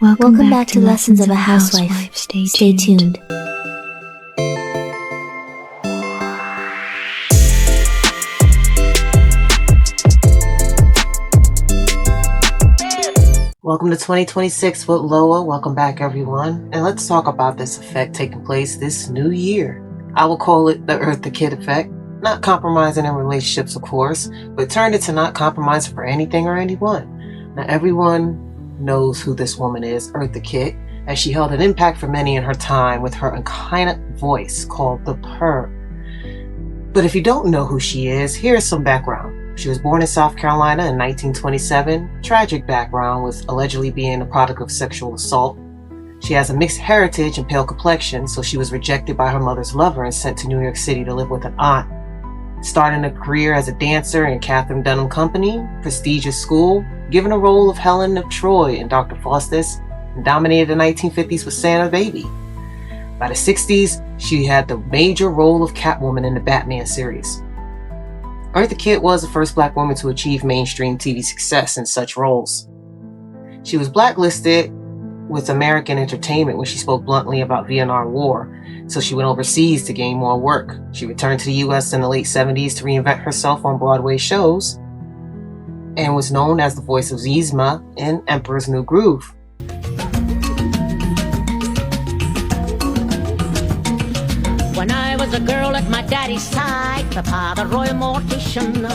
Welcome back to Lessons of a Housewife. Stay tuned. Welcome to 2026 with Loa. Welcome back, everyone. And let's talk about this effect taking place this new year. I will call it the Eartha Kitt effect. Not compromising in relationships, of course, but turned it to not compromising for anything or anyone. Now, everyone knows who this woman is, Eartha Kitt, as she held an impact for many in her time with her iconic voice called the purr. But if you don't know who she is, here's some background. She was born in South Carolina in 1927. Tragic background, with allegedly being a product of sexual assault. She has a mixed heritage and pale complexion, so she was rejected by her mother's lover and sent to New York City to live with an aunt. Starting a career as a dancer in Catherine Dunham Company, prestigious school, given a role of Helen of Troy in Dr. Faustus, and dominated the 1950s with Santa Baby. By the 60s, she had the major role of Catwoman in the Batman series. Eartha Kitt was the first Black woman to achieve mainstream TV success in such roles. She was blacklisted with American Entertainment when she spoke bluntly about Vietnam War, so she went overseas to gain more work. She returned to the US in the late 70s to reinvent herself on Broadway shows, and was known as the voice of Yzma in Emperor's New Groove. When I was a girl at my daddy's side, Papa, the royal mortician,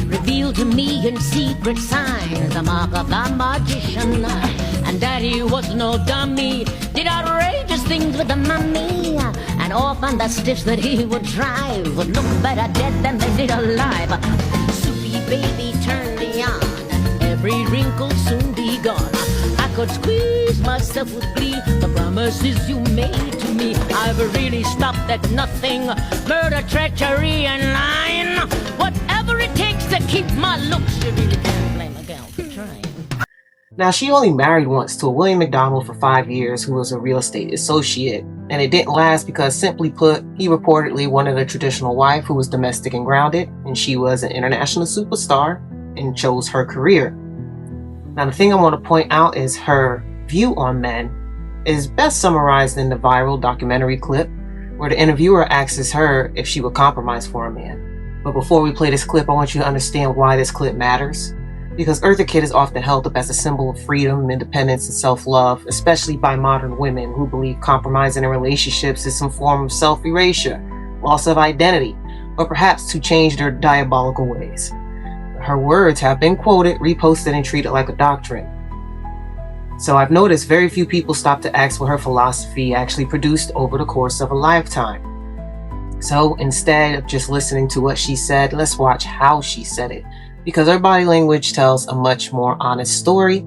revealed to me in secret signs the mark of the magician. And Daddy was no dummy, did outrageous things with the mummy, and often the stiffs that he would drive would look better dead than they did alive. Soupy baby, turn me on, every wrinkle soon be gone. I could squeeze myself with glee, the promises you made to me. I've really stopped at nothing, murder, treachery, and lying. Whatever it takes to keep my looks, you really can't blame a gal for trying. Now, she only married once to a William McDonald for 5 years, who was a real estate associate, and it didn't last because, simply put, he reportedly wanted a traditional wife who was domestic and grounded, and she was an international superstar and chose her career. Now, the thing I want to point out is her view on men is best summarized in the viral documentary clip where the interviewer asks her if she would compromise for a man. But before we play this clip, I want you to understand why this clip matters. Because Eartha Kitt is often held up as a symbol of freedom, independence, and self-love, especially by modern women who believe compromising in relationships is some form of self-erasure, loss of identity, or perhaps to change their diabolical ways. Her words have been quoted, reposted, and treated like a doctrine. So I've noticed very few people stop to ask what her philosophy actually produced over the course of a lifetime. So instead of just listening to what she said, let's watch how she said it, because her body language tells a much more honest story,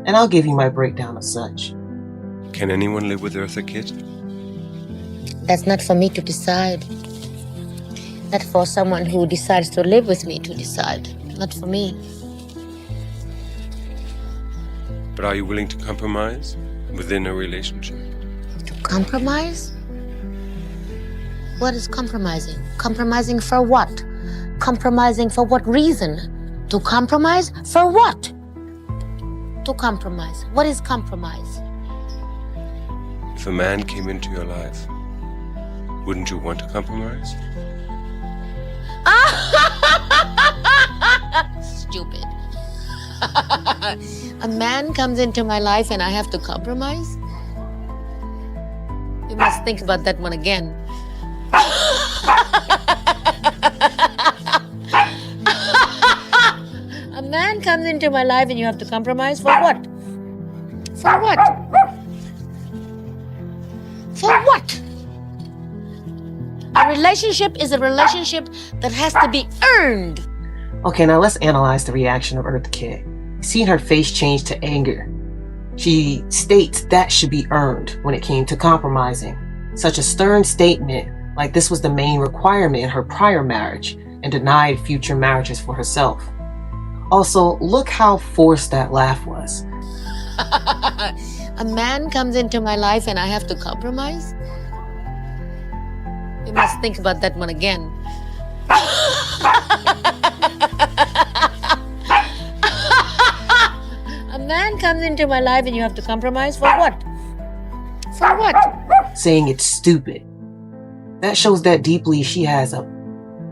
and I'll give you my breakdown of such. Can anyone live with Eartha Kitt? That's not for me to decide. That's for someone who decides to live with me to decide. Not for me. But are you willing to compromise within a relationship? To compromise? What is compromising? Compromising for what? Compromising for what reason? To compromise for what? To compromise. What is compromise? If a man came into your life, wouldn't you want to compromise? Stupid. A man comes into my life and I have to compromise? You must think about that one again. A man comes into my life and you have to compromise for what? For what? For what? A relationship is a relationship that has to be earned. Okay, now let's analyze the reaction of Eartha Kitt. Seeing her face change to anger. She states that should be earned when it came to compromising. Such a stern statement, like this was the main requirement in her prior marriage, and denied future marriages for herself. Also, look how forced that laugh was. A man comes into my life and I have to compromise? You must think about that one again. A man comes into my life and you have to compromise for what? For what? Saying it's stupid. That shows that deeply she has a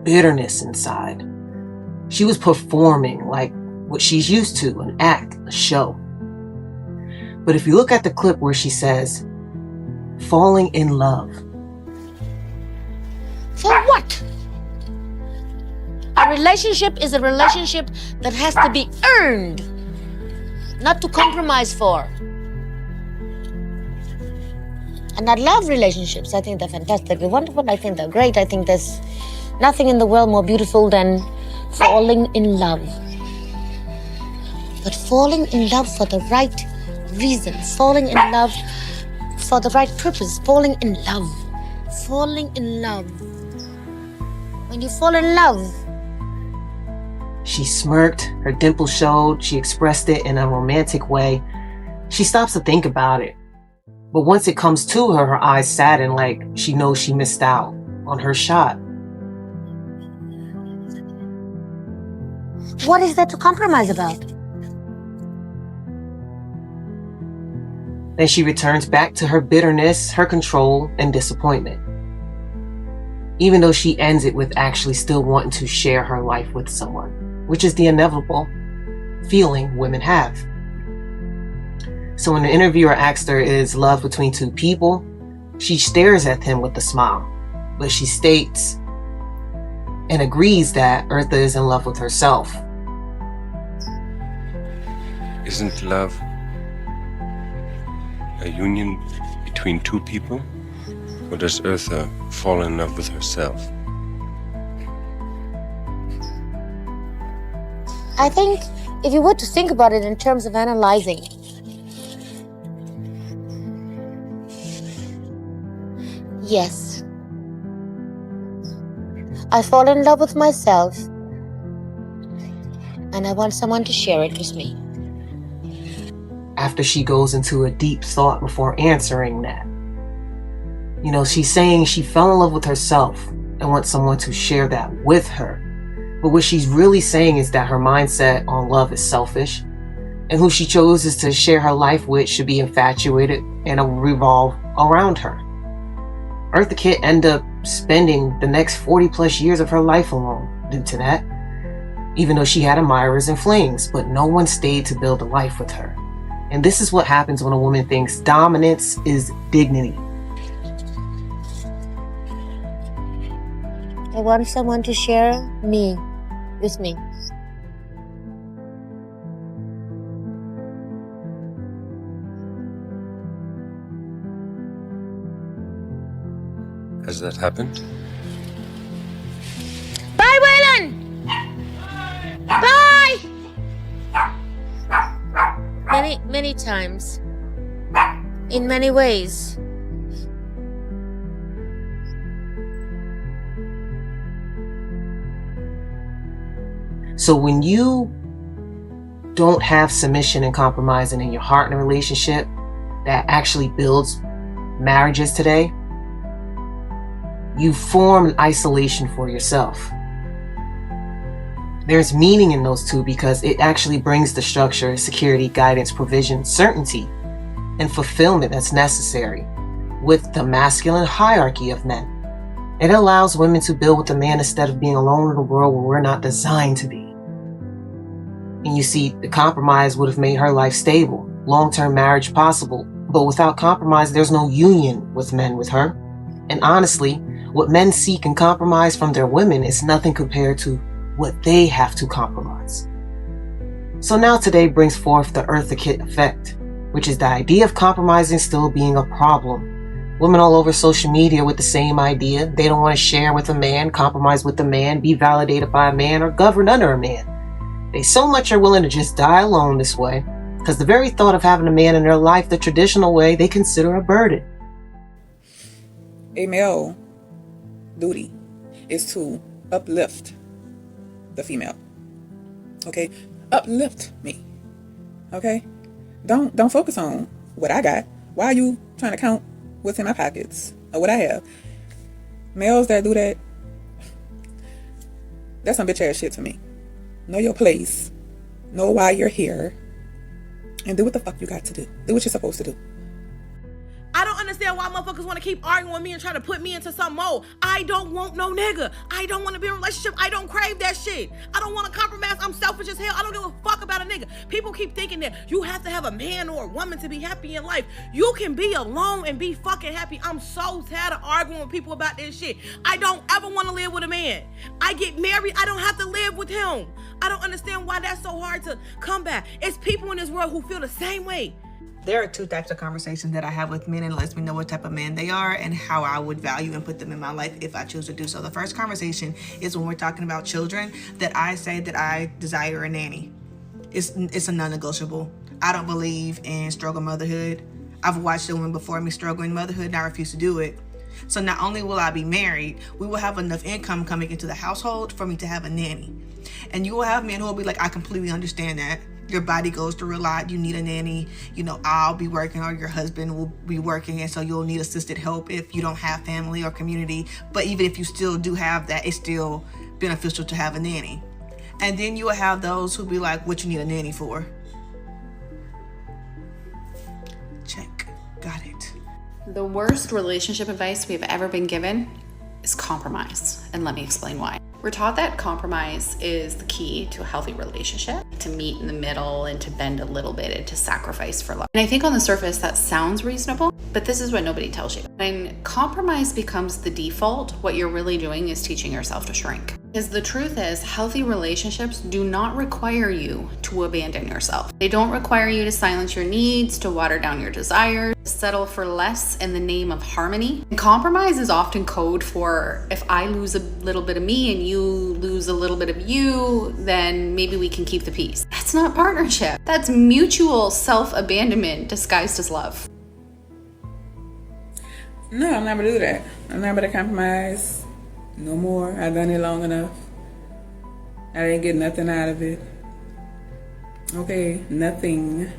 bitterness inside. She was performing like what she's used to, an act, a show. But if you look at the clip where she says, falling in love. For what? A relationship is a relationship that has to be earned, not to compromise for. And I love relationships. I think they're fantastically wonderful. I think they're great. I think there's nothing in the world more beautiful than falling in love. But falling in love for the right reason, falling in love for the right purpose, falling in love. Falling in love. When you fall in love. She smirked, her dimple showed, she expressed it in a romantic way. She stops to think about it. But once it comes to her, her eyes sadden like she knows she missed out on her shot. What is there to compromise about? Then she returns back to her bitterness, her control, and disappointment. Even though she ends it with actually still wanting to share her life with someone, which is the inevitable feeling women have. So when the interviewer asked her, is love between two people? She stares at him with a smile, but she states and agrees that Eartha is in love with herself. Isn't love a union between two people? Or does Eartha fall in love with herself? I think if you were to think about it in terms of analyzing, yes, I fall in love with myself and I want someone to share it with me. After she goes into a deep thought before answering that. You know, she's saying she fell in love with herself and wants someone to share that with her. But what she's really saying is that her mindset on love is selfish, and who she chooses to share her life with should be infatuated and revolve around her. Eartha Kitt ended up spending the next 40 plus years of her life alone due to that, even though she had admirers and flings, but no one stayed to build a life with her. And this is what happens when a woman thinks dominance is dignity. I want someone to share me with me. Has that happened? Bye, Waylon! Bye! Many times. In many ways. So when you don't have submission and compromising in your heart in a relationship that actually builds marriages today, you form an isolation for yourself. There's meaning in those two because it actually brings the structure, security, guidance, provision, certainty, and fulfillment that's necessary with the masculine hierarchy of men. It allows women to build with a man instead of being alone in a world where we're not designed to be. And you see, the compromise would have made her life stable, long-term marriage possible, but without compromise, there's no union with men with her. And honestly, what men seek and compromise from their women is nothing compared to what they have to compromise. So now today brings forth the Eartha Kitt effect, which is the idea of compromising still being a problem. Women all over social media with the same idea. They don't want to share with a man, compromise with a man, be validated by a man, or govern under a man. They so much are willing to just die alone this way, because the very thought of having a man in their life the traditional way, they consider a burden. A male duty is to uplift the female. Okay? Uplift me. Okay? Don't focus on what I got. Why are you trying to count what's in my pockets or what I have? Males that do that, that's some bitch ass shit to me. Know your place. Know why you're here. and do what the fuck you got to do. Do what you're supposed to do. I don't understand why motherfuckers want to keep arguing with me and try to put me into some mold. I don't want no nigga. I don't want to be in a relationship. I don't crave that shit. I don't want to compromise. I'm selfish as hell. I don't give a fuck about a nigga. People keep thinking that you have to have a man or a woman to be happy in life. You can be alone and be fucking happy. I'm so tired of arguing with people about this shit. I don't ever want to live with a man. I get married. I don't have to live with him. I don't understand why that's so hard to come back. It's people in this world who feel the same way. There are two types of conversations that I have with men, and lets me know what type of man they are and how I would value and put them in my life if I choose to do so. The first conversation is when we're talking about children, that I say that I desire a nanny. It's a non-negotiable. I don't believe in struggle motherhood. I've watched the women before me struggle in motherhood, and I refuse to do it. So not only will I be married, we will have enough income coming into the household for me to have a nanny. And you will have men who will be like, I completely understand that. Your body goes through a lot. You need a nanny. You know, I'll be working or your husband will be working. And so you'll need assisted help if you don't have family or community. But even if you still do have that, it's still beneficial to have a nanny. And then you will have those who be like, what you need a nanny for? Check. Got it. The worst relationship advice we have ever been given is compromise. And let me explain why. We're taught that compromise is the key to a healthy relationship, to meet in the middle and to bend a little bit and to sacrifice for love. And I think on the surface that sounds reasonable, but this is what nobody tells you. When compromise becomes the default, what you're really doing is teaching yourself to shrink. Because the truth is, healthy relationships do not require you to abandon yourself. They don't require you to silence your needs, to water down your desires, to settle for less in the name of harmony. And compromise is often code for, if I lose a little bit of me and you lose a little bit of you, then maybe we can keep the peace. That's not partnership. That's mutual self-abandonment disguised as love. No, I'm not gonna do that. I'm not gonna compromise no more. I've done it long enough. I didn't get nothing out of it. Okay, nothing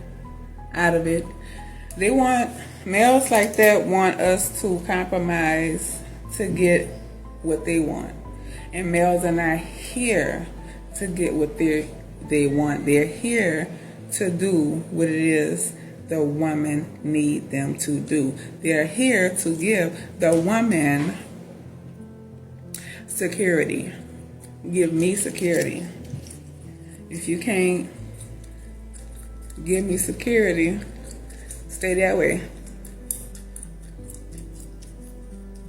out of it. Males like that want us to compromise to get what they want. And males are not here to get what they want. They're here to do what it is the woman need them to do. They're here to give the woman security. Give me security. If you can't give me security, stay that way.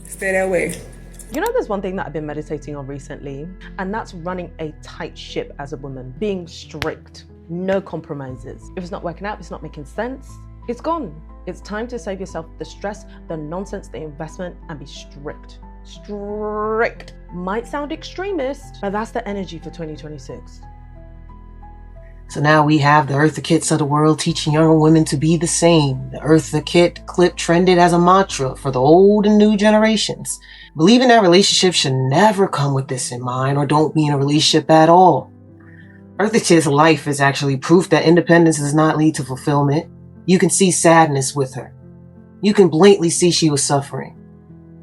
Stay that way. You know, there's one thing that I've been meditating on recently, and that's running a tight ship as a woman, being strict, no compromises. If it's not working out, if it's not making sense, it's gone. It's time to save yourself the stress, the nonsense, the investment, and be strict. Strict. Might sound extremist, but that's the energy for 2026. So now we have the Eartha Kitts of the world teaching younger women to be the same. The Eartha Kitt clip trended as a mantra for the old and new generations. Believing that relationships should never come with this in mind, or don't be in a relationship at all. Eartha Kitt's life is actually proof that independence does not lead to fulfillment. You can see sadness with her. You can blatantly see she was suffering.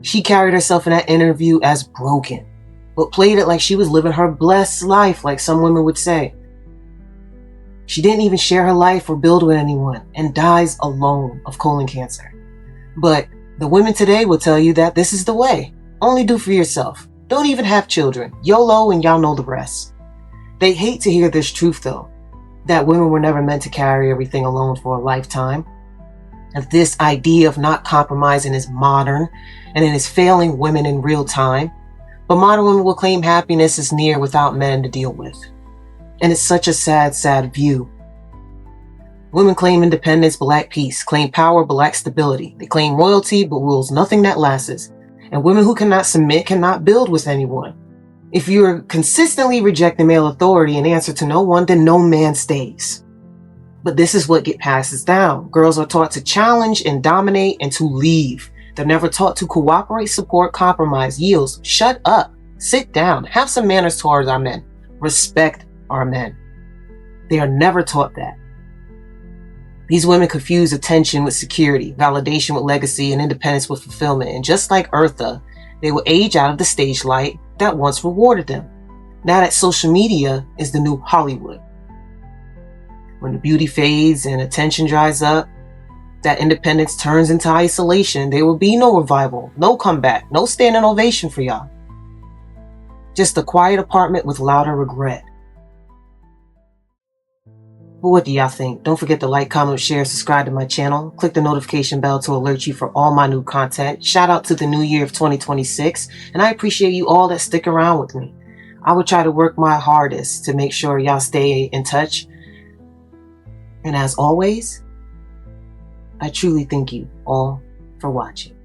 She carried herself in that interview as broken, but played it like she was living her blessed life, like some women would say. She didn't even share her life or build with anyone, and dies alone of colon cancer. But the women today will tell you that this is the way. Only do for yourself. Don't even have children. YOLO, and y'all know the rest. They hate to hear this truth though, that women were never meant to carry everything alone for a lifetime. And this idea of not compromising is modern, and it is failing women in real time. But modern women will claim happiness is near without men to deal with. And it's such a sad, sad view. Women claim independence but lack peace, claim power but lack stability. They claim royalty but rules nothing that lasts. And women who cannot submit cannot build with anyone. If you are consistently rejecting male authority and answer to no one, then no man stays. But this is what gets passes down. Girls are taught to challenge and dominate and to leave. They're never taught to cooperate, support, compromise, yield, shut up, sit down, have some manners towards our men, respect our men. They are never taught that. These women confuse attention with security, validation with legacy, and independence with fulfillment. And just like Eartha, they will age out of the stage light that once rewarded them. Now that social media is the new Hollywood. When the beauty fades and attention dries up, that independence turns into isolation. There will be no revival, no comeback, no standing ovation for y'all. Just a quiet apartment with louder regret. But what do y'all think? Don't forget to like, comment, share, subscribe to my channel. Click the notification bell to alert you for all my new content. Shout out to the new year of 2026. And I appreciate you all that stick around with me. I will try to work my hardest to make sure y'all stay in touch. And as always, I truly thank you all for watching.